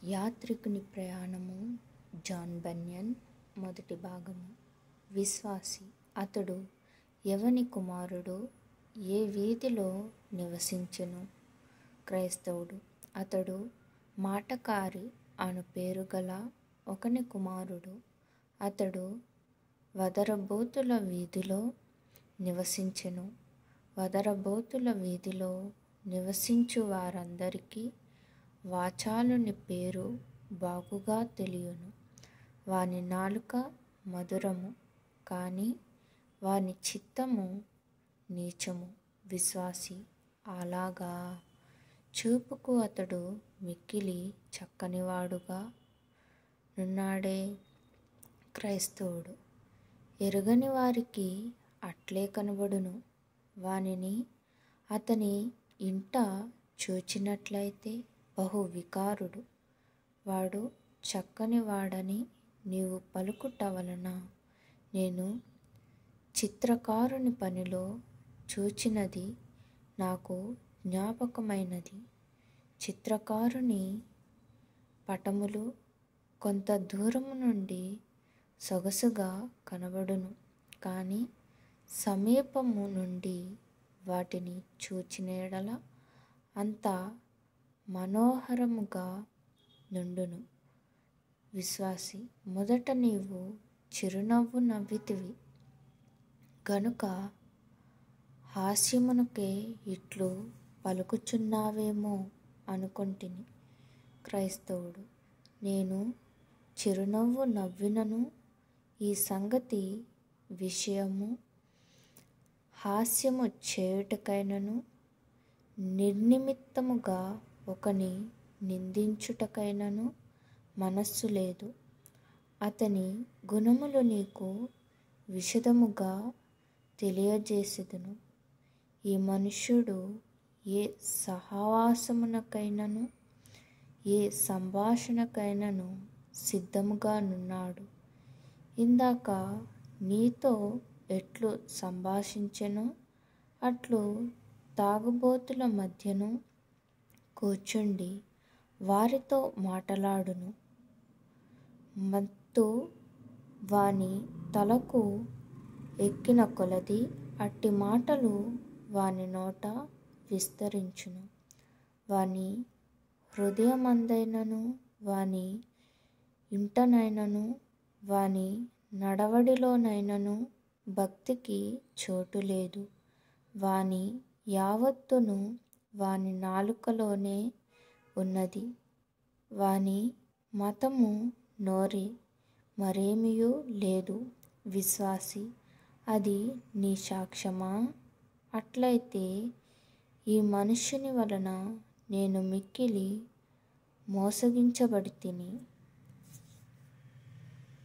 యాత్రికుని ప్రయాణము. John Bunyan. మొదటి భాగము. విశ్వాసి. అతడు ఎవని కుమారుడు? ఏ వీధిలో నివసించెను? క్రైస్తవుడు. అతడు మాటకారి అను పేరు గల ఒకని కుమారుడు. అతడు వదరబోతుల వీధిలో నివసించెను. వదరబోతుల వీధిలో నివసించు వారందరికీ వాచాలుని పేరు బాగుగా తెలియను. వాని నాలుక మధురము, కానీ వాని చిత్తము నీచము. విశ్వాసి. అలాగా? చూపుకు అతడు మిక్కిలి చక్కనివాడుగా నున్నాడే. క్రైస్తవుడు. ఎరుగని వారికి అట్లే కనబడును. వానిని అతని ఇంట చూచినట్లయితే బహు వికారుడు. వాడు చక్కని వాడని నీవు పలుకుట వలన నేను చిత్రకారుని పనిలో చూచినది నాకు జ్ఞాపకమైనది. చిత్రకారుని పటములు కొంత దూరము నుండి సొగసుగా కనబడును, కానీ సమీపము నుండి వాటిని చూచిన ఎడల అంత మనోహరముగా నుండును. విశ్వాసి. మొదట నీవు చిరునవ్వు నవ్వితివి గనుక హాస్యమునకే ఇట్లు పలుకుచున్నావేమో అనుకొంటిని. క్రైస్తవుడు. నేను చిరునవ్వు నవ్వినను ఈ సంగతి విషయము హాస్యము చేయుటకైనను నిర్నిమిత్తముగా ఒకని నిందించుటకైనను మనస్సు లేదు. అతని గుణములు నీకు విశదముగా తెలియజేసెదను. ఈ మనుష్యుడు ఏ సహవాసమునకైనను ఏ సంభాషణకైనను సిద్ధముగా నున్నాడు. ఇందాక నీతో ఎట్లు సంభాషించెనో అట్లు తాగుబోతుల మధ్యను కూర్చుండి వారితో మాటలాడును. మత్తు వాని తలకు ఎక్కిన కొలది అట్టి మాటలు వాని నోట విస్తరించును. వాని హృదయమందైనను వాని ఇంటనైనను వాని నడవడిలోనైనను భక్తికి చోటు లేదు. వాని యావత్తును వాని నాలుకలోనే ఉన్నది. వాని మతము నోరే, మరేమియూ లేదు. విశ్వాసి. అది నీ సాక్ష్యమా? అట్లయితే ఈ మనుష్యుని వలన నేను మిక్కిలి మోసగించబడితిని.